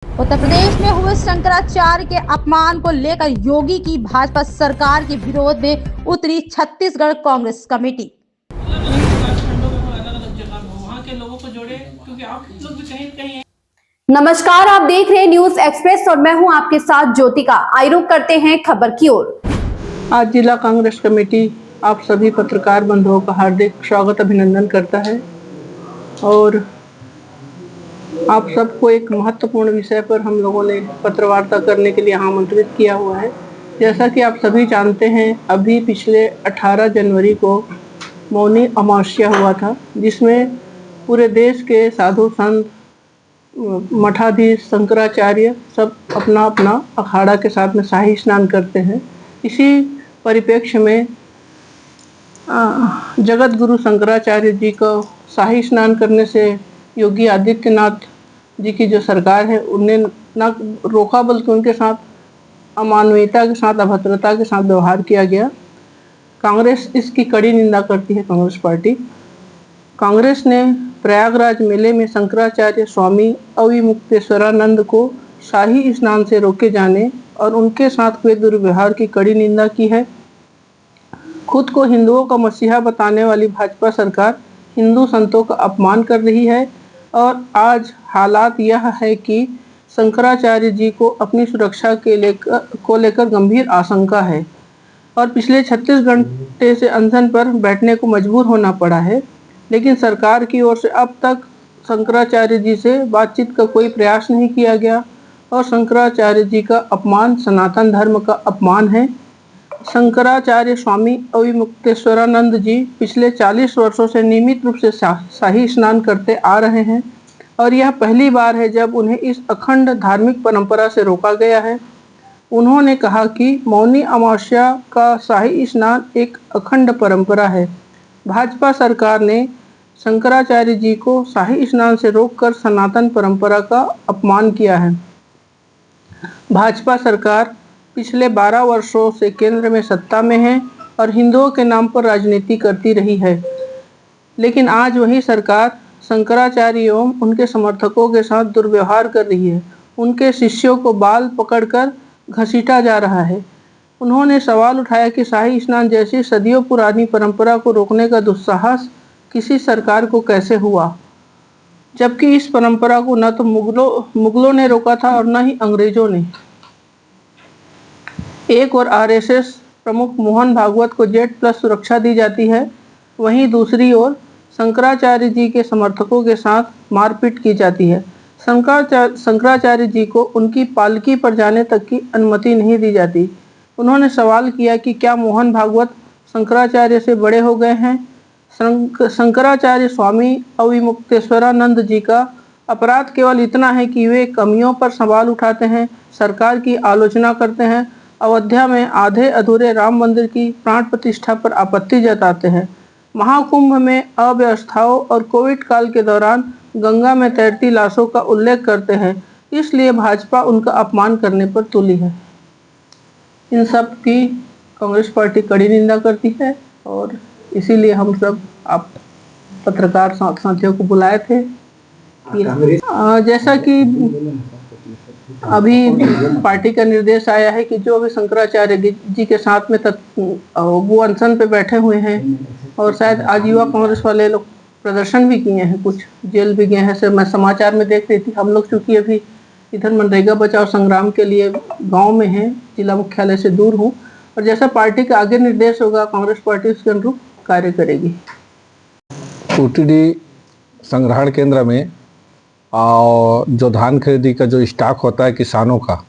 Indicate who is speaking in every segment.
Speaker 1: उत्तर प्रदेश में हुए शंकराचार्य के अपमान को लेकर योगी की भाजपा सरकार के विरोध में उतरी छत्तीसगढ़ कांग्रेस कमेटी।
Speaker 2: नमस्कार, आप देख रहे हैं न्यूज एक्सप्रेस और मैं हूं आपके साथ ज्योतिका। आइए रुक करते हैं खबर की ओर।
Speaker 3: आज जिला कांग्रेस कमेटी आप सभी पत्रकार बंधुओं का हार्दिक स्वागत अभिनंदन करता है और आप सबको एक महत्वपूर्ण विषय पर हम लोगों ने पत्र वार्ता करने के लिए आमंत्रित किया हुआ है। जैसा कि आप सभी जानते हैं, अभी पिछले 18 जनवरी को मौनी अमावस्या हुआ था, जिसमें पूरे देश के साधु संत, मठाधीश, शंकराचार्य सब अपना अपना अखाड़ा के साथ में शाही स्नान करते हैं। इसी परिप्रेक्ष्य में जगत गुरु शंकराचार्य जी को शाही स्नान करने से योगी आदित्यनाथ जी की जो सरकार है, उन्हें न रोका बल्कि उनके साथ अमानवीयता के साथ, अभद्रता के साथ व्यवहार किया गया। कांग्रेस इसकी कड़ी निंदा करती है। कांग्रेस पार्टी कांग्रेस ने प्रयागराज मेले में शंकराचार्य स्वामी अविमुक्तेश्वरानंद को शाही स्नान से रोके जाने और उनके साथ हुए दुर्व्यवहार की कड़ी निंदा की है। खुद को हिंदुओं का मसीहा बताने वाली भाजपा सरकार हिंदू संतों का अपमान कर रही है और आज हालात यह है कि शंकराचार्य जी को अपनी सुरक्षा के लेकर गंभीर आशंका है और पिछले 36 घंटे से अनशन पर बैठने को मजबूर होना पड़ा है। लेकिन सरकार की ओर से अब तक शंकराचार्य जी से बातचीत का कोई प्रयास नहीं किया गया और शंकराचार्य जी का अपमान सनातन धर्म का अपमान है। शंकराचार्य स्वामी अविमुक्तेश्वरानंद जी पिछले 40 वर्षों से नियमित रूप से शाही स्नान करते आ रहे हैं और यह पहली बार है जब उन्हें इस अखंड धार्मिक परंपरा से रोका गया है। उन्होंने कहा कि मौनी अमावस्या का शाही स्नान एक अखंड परंपरा है। भाजपा सरकार ने शंकराचार्य जी को शाही स्नान से रोककर सनातन परंपरा का अपमान किया है। भाजपा सरकार पिछले 12 वर्षों से केंद्र में सत्ता में है और हिंदुओं के नाम पर राजनीति करती रही है। लेकिन आज वही सरकार शंकराचार्य एवं उनके समर्थकों के साथ दुर्व्यवहार कर रही है। उनके शिष्यों को बाल पकड़कर घसीटा जा रहा है। उन्होंने सवाल उठाया कि शाही स्नान जैसी सदियों पुरानी परंपरा को रोकने का दुस्साहस किसी सरकार को कैसे हुआ, जबकि इस परंपरा को न तो मुगलों ने रोका था और न ही अंग्रेजों ने। एक और आरएसएस प्रमुख मोहन भागवत को जेड+ सुरक्षा दी जाती है, वहीं दूसरी ओर शंकराचार्य जी के समर्थकों के साथ मारपीट की जाती है। शंकराचार्य जी को उनकी पालकी पर जाने तक की अनुमति नहीं दी जाती। उन्होंने सवाल किया कि क्या मोहन भागवत शंकराचार्य से बड़े हो गए हैं। शंकराचार्य स्वामी अविमुक्तेश्वरानंद जी का अपराध केवल इतना है कि वे कमियों पर सवाल उठाते हैं, सरकार की आलोचना करते हैं, अयोध्या में आधे अधूरे राम मंदिर की प्राण प्रतिष्ठा पर आपत्ति जताते हैं, महाकुंभ में अव्यवस्थाओं और कोविड काल के दौरान गंगा में तैरती लाशों का उल्लेख करते हैं। इसलिए भाजपा उनका अपमान करने पर तुली है। इन सब की कांग्रेस पार्टी कड़ी निंदा करती है और इसीलिए हम सब आप पत्रकार साथियों को बुलाए थे। जैसा कि अभी पार्टी का निर्देश आया है कि जो भी शंकराचार्य जी के साथ में वो अनशन पे बैठे हुए हैं और शायद आज युवा कांग्रेस वाले लोग प्रदर्शन भी किए हैं, कुछ जेल भी गए हैं। से मैं समाचार में देख रही थी। हम लोग चूँकि अभी इधर मनरेगा बचाओ संग्राम के लिए गांव में हैं, जिला मुख्यालय से दूर हूँ, और जैसा पार्टी का आगे निर्देश होगा कांग्रेस पार्टी उसके अनुरूप कार्य करेगी।
Speaker 4: ओटीडी संग्रहण केंद्र में और जो धान खरीदी का जो स्टॉक होता है किसानों का,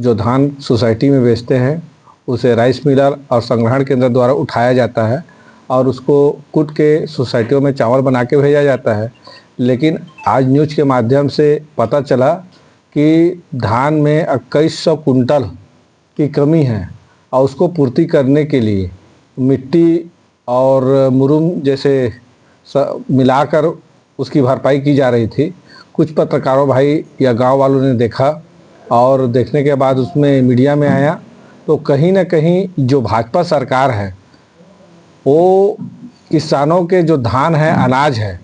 Speaker 4: जो धान सोसाइटी में बेचते हैं, उसे राइस मिलर और संग्रहण केंद्र द्वारा उठाया जाता है और उसको कूट के सोसाइटियों में चावल बना के भेजा जाता है। लेकिन आज न्यूज़ के माध्यम से पता चला कि धान में 2100 कुंटल की कमी है और उसको पूर्ति करने के लिए मिट्टी और मुरुम जैसे मिलाकर उसकी भरपाई की जा रही थी। कुछ पत्रकारों भाई या गांव वालों ने देखा और देखने के बाद उसमें मीडिया में आया, तो कहीं ना कहीं जो भाजपा सरकार है वो किसानों के जो धान है, अनाज है,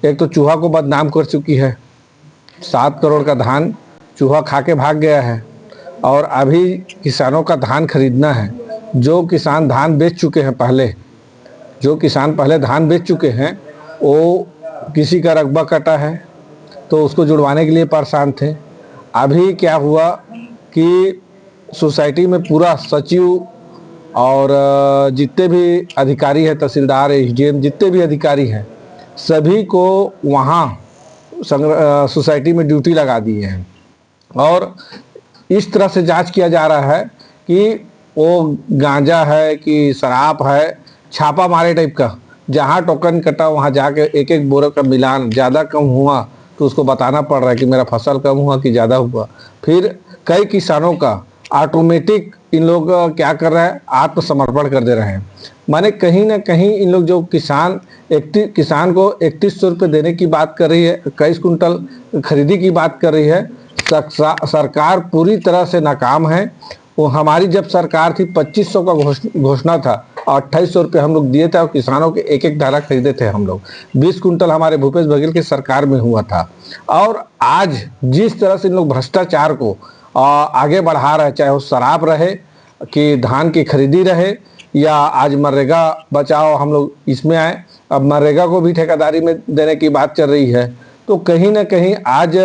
Speaker 4: एक तो चूहा को बदनाम कर चुकी है। 7 करोड़ का धान चूहा खा के भाग गया है और अभी किसानों का धान खरीदना है। जो किसान धान बेच चुके हैं पहले धान बेच चुके हैं, वो किसी का रकबा कटा है तो उसको जुड़वाने के लिए परेशान थे। अभी क्या हुआ कि सोसाइटी में पूरा सचिव और जितने भी अधिकारी हैं, तहसीलदार, एसडीएम, जितने भी अधिकारी हैं, सभी को वहाँ सोसाइटी में ड्यूटी लगा दिए हैं और इस तरह से जांच किया जा रहा है कि वो गांजा है कि शराब है, छापा मारे टाइप का। जहाँ टोकन कटा वहाँ जाके एक एक बोरे का मिलान, ज़्यादा कम हुआ तो उसको बताना पड़ रहा है कि मेरा फसल कम हुआ कि ज़्यादा हुआ। फिर कई किसानों का ऑटोमेटिक इन लोग क्या कर रहे हैं, आत्मसमर्पण कर दे रहे हैं। माने कहीं ना कहीं इन लोग जो किसान को 3100 रुपये देने की बात कर रही है, 21 कुंटल खरीदी की बात कर रही है। सरकार पूरी तरह से नाकाम है। वो हमारी जब सरकार थी 2500 का घोषणा था और 2800 रुपये हम लोग दिए थे और किसानों के एक एक धारा खरीदे थे हम लोग। 20 कुंटल हमारे भूपेश बघेल की सरकार में हुआ था। और आज जिस तरह से इन लोग भ्रष्टाचार को आगे बढ़ा रहे, चाहे वो शराब रहे कि धान की खरीदी रहे या आज मनरेगा बचाओ हम लोग इसमें आए, अब मनरेगा को भी ठेकेदारी में देने की बात चल रही है। तो कहीं ना कहीं आज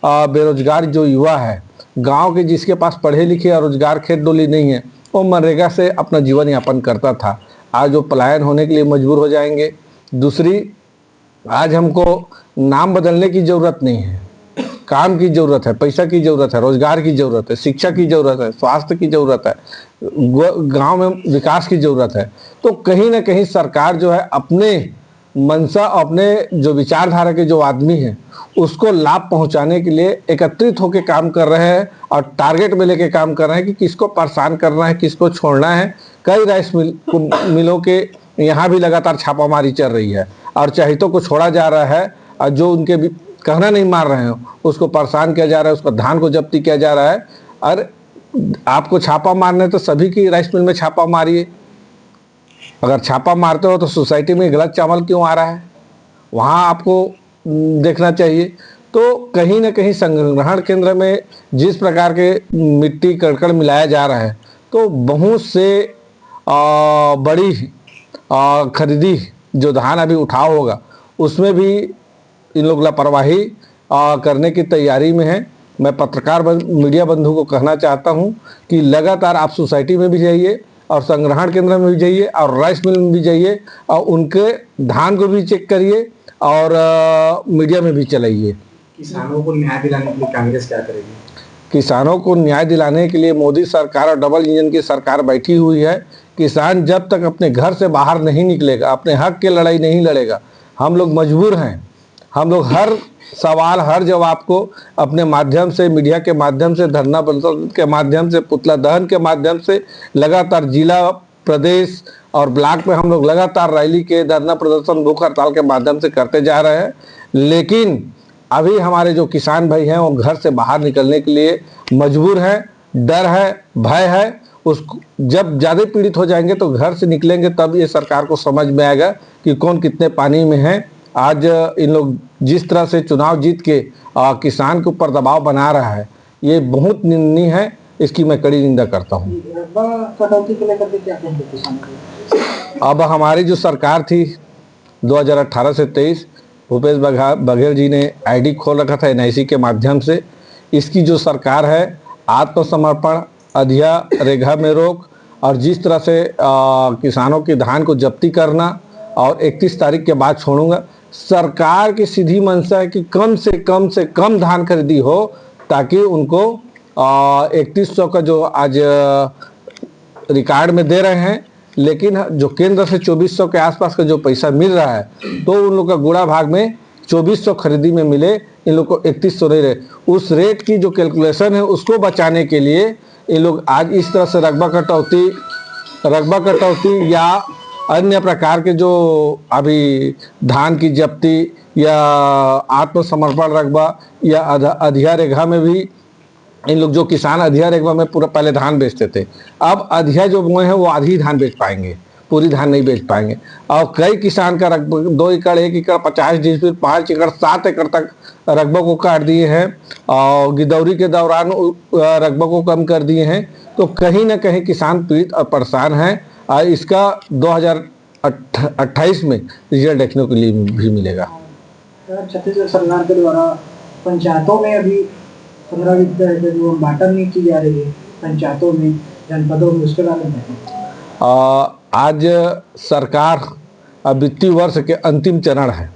Speaker 4: बेरोजगार जो युवा है गांव के, जिसके पास पढ़े लिखे और रोजगार खेत डोली नहीं है, वो मनरेगा से अपना जीवन यापन करता था, आज वो पलायन होने के लिए मजबूर हो जाएंगे। दूसरी, आज हमको नाम बदलने की ज़रूरत नहीं है, काम की ज़रूरत है, पैसा की ज़रूरत है, रोजगार की ज़रूरत है, शिक्षा की ज़रूरत है, स्वास्थ्य की ज़रूरत है, गांव में विकास की ज़रूरत है। तो कहीं ना कहीं सरकार जो है अपने मनसा, अपने जो विचारधारा के जो आदमी हैं उसको लाभ पहुंचाने के लिए एकत्रित होकर काम कर रहे हैं और टारगेट में लेके काम कर रहे हैं कि किसको परेशान करना है, किसको छोड़ना है। कई राइस मिलों के यहाँ भी लगातार छापामारी चल रही है और चहितों को छोड़ा जा रहा है और जो उनके कहना नहीं मार रहे हैं उसको परेशान किया जा रहा है, उसको धान को जब्ती किया जा रहा है। और आपको छापा मारने तो सभी की राइस मिल में छापा मारिए। अगर छापा मारते हो तो सोसाइटी में गलत चावल क्यों आ रहा है, वहाँ आपको देखना चाहिए। तो कहीं ना कहीं संग्रहण केंद्र में जिस प्रकार के मिट्टी कड़कड़ मिलाया जा रहा है, तो बहुत से बड़ी खरीदी जो धान अभी उठाव होगा उसमें भी इन लोग लापरवाही करने की तैयारी में है। मैं पत्रकार मीडिया बंधु को कहना चाहता हूं कि लगातार आप सोसाइटी में भी जाइए और संग्रहण केंद्र में भी जाइए और राइस मिल में भी जाइए और उनके धान को भी चेक करिए और मीडिया में भी चलाइए।
Speaker 5: किसानों को न्याय दिलाने के लिए कांग्रेस क्या करेगी?
Speaker 4: किसानों को न्याय दिलाने के लिए मोदी सरकार और डबल इंजन की सरकार बैठी हुई है। किसान जब तक अपने घर से बाहर नहीं निकलेगा, अपने हक की लड़ाई नहीं लड़ेगा, हम लोग मजबूर हैं। हम लोग हर सवाल, हर जवाब को अपने माध्यम से, मीडिया के माध्यम से, धरना प्रदर्शन के माध्यम से, पुतला दहन के माध्यम से लगातार जिला, प्रदेश और ब्लॉक में हम लोग लगातार रैली के, धरना प्रदर्शन, भूख हड़ताल के माध्यम से करते जा रहे हैं। लेकिन अभी हमारे जो किसान भाई हैं वो घर से बाहर निकलने के लिए मजबूर हैं। डर है, भय है। उसको जब ज़्यादा पीड़ित हो जाएंगे तो घर से निकलेंगे, तब ये सरकार को समझ में आएगा कि कौन कितने पानी में है। आज इन लोग जिस तरह से चुनाव जीत के किसान के ऊपर दबाव बना रहा है, ये बहुत निंदनीय है। इसकी मैं कड़ी निंदा करता हूँ।
Speaker 5: कटौती को लेकर के क्या कहेंगे किसानों को?
Speaker 4: अब हमारी जो सरकार थी 2018 से 23, भूपेश बघेल जी ने आईडी खोल रखा था NIC के माध्यम से। इसकी जो सरकार है, आत्मसमर्पण, अधिया रेखा में रोक और जिस तरह से किसानों की धान को जब्ती करना और 31 तारीख के बाद छोड़ूंगा। सरकार की सीधी मंशा है कि कम से कम धान खरीदी हो ताकि उनको 3100 का जो आज रिकॉर्ड में दे रहे हैं, लेकिन जो केंद्र से 2400 के आसपास का जो पैसा मिल रहा है, तो उन लोग का गुड़ा भाग में 2400 खरीदी में मिले, इन लोग को 3100 नहीं रहे। उस रेट की जो कैलकुलेशन है उसको बचाने के लिए इन लोग आज इस तरह से रकबा कटौती या अन्य प्रकार के जो अभी धान की जब्ती या आत्मसमर्पण रकबा या अधिया रेखा में भी इन लोग, जो किसान अधिया रेखा में पूरा पहले धान बेचते थे, अब अधिया जो बोए हैं वो आधी धान बेच पाएंगे। पूरी धान नहीं बेच पाएंगे। और कई किसान का रकबा 2 एकड़ 1 एकड़ 50 डिसमिल 5 एकड़ 7 एकड़ तक रकबा को काट दिए हैं और गिरदौरी के दौरान रकबा को कम कर दिए हैं। तो कहीं ना कहीं किसान पीड़ित और परेशान हैं और इसका 2028 में रिजल्ट देखने के लिए भी मिलेगा।
Speaker 5: छत्तीसगढ़ सरकार के द्वारा पंचायतों में अभी 15 जो बांटन नहीं की जा रही है पंचायतों में, जनपदों में, उसके बारे में
Speaker 4: आज सरकार वित्तीय वर्ष के अंतिम चरण है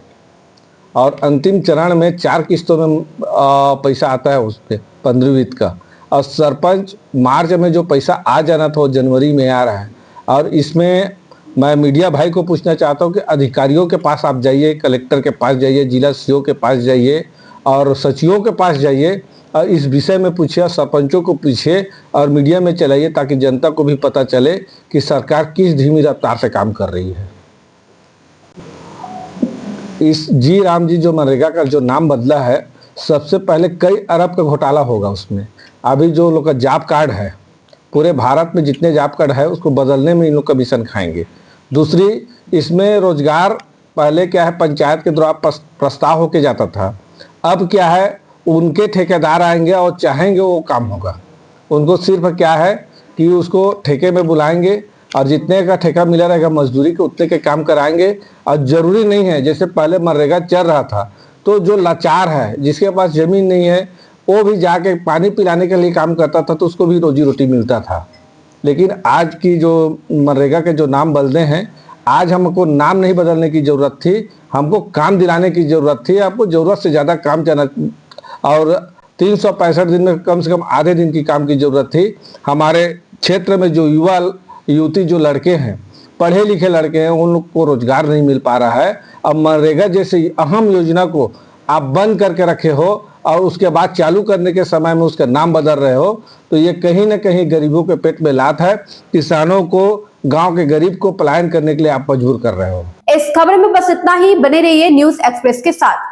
Speaker 4: और अंतिम चरण में 4 किस्तों में पैसा आता है उस पर 15 वित्त का, और सरपंच मार्च में जो पैसा आ जाना था वो जनवरी में आ रहा है। और इसमें मैं मीडिया भाई को पूछना चाहता हूँ कि अधिकारियों के पास आप जाइए, कलेक्टर के पास जाइए, जिला सीओ के पास जाइए और सचिवों के पास जाइए और इस विषय में पूछिए, सरपंचों को पूछिए और मीडिया में चलाइए ताकि जनता को भी पता चले कि सरकार किस धीमी रफ्तार से काम कर रही है। इस जी राम जी जो मनरेगा का जो नाम बदला है, सबसे पहले कई अरब का घोटाला होगा उसमें। अभी जो लोग का जॉब कार्ड है, पूरे भारत में जितने जॉब कार्ड है उसको बदलने में इन लोग कमीशन खाएंगे। दूसरी, इसमें रोजगार पहले क्या है पंचायत के द्वारा प्रस्ताव होके जाता था, अब क्या है उनके ठेकेदार आएंगे और चाहेंगे वो काम होगा। उनको सिर्फ क्या है कि उसको ठेके में बुलाएंगे और जितने का ठेका मिला रहेगा मजदूरी के उतने के काम कराएंगे। और ज़रूरी नहीं है जैसे पहले मनरेगा चल रहा था तो जो लाचार है जिसके पास ज़मीन नहीं है वो भी जाके पानी पिलाने के लिए काम करता था तो उसको भी रोजी रोटी मिलता था। लेकिन आज की जो मनरेगा के जो नाम बदले हैं, आज हमको नाम नहीं बदलने की ज़रूरत थी, हमको काम दिलाने की ज़रूरत थी। आपको ज़रूरत से ज़्यादा काम जाना और 365 दिन में कम से कम आधे दिन की काम की ज़रूरत थी। हमारे क्षेत्र में जो युवा युवती जो लड़के हैं, पढ़े लिखे लड़के हैं, उन लोग को रोजगार नहीं मिल पा रहा है। अब मनरेगा जैसे अहम योजना को आप बंद करके रखे हो और उसके बाद चालू करने के समय में उसका नाम बदल रहे हो, तो ये कहीं ना कहीं गरीबों के पेट में लात है। किसानों को, गांव के गरीब को पलायन करने के लिए आप मजबूर कर रहे हो।
Speaker 2: इस खबर में बस इतना ही। बने रहिए न्यूज़ एक्सप्रेस के साथ।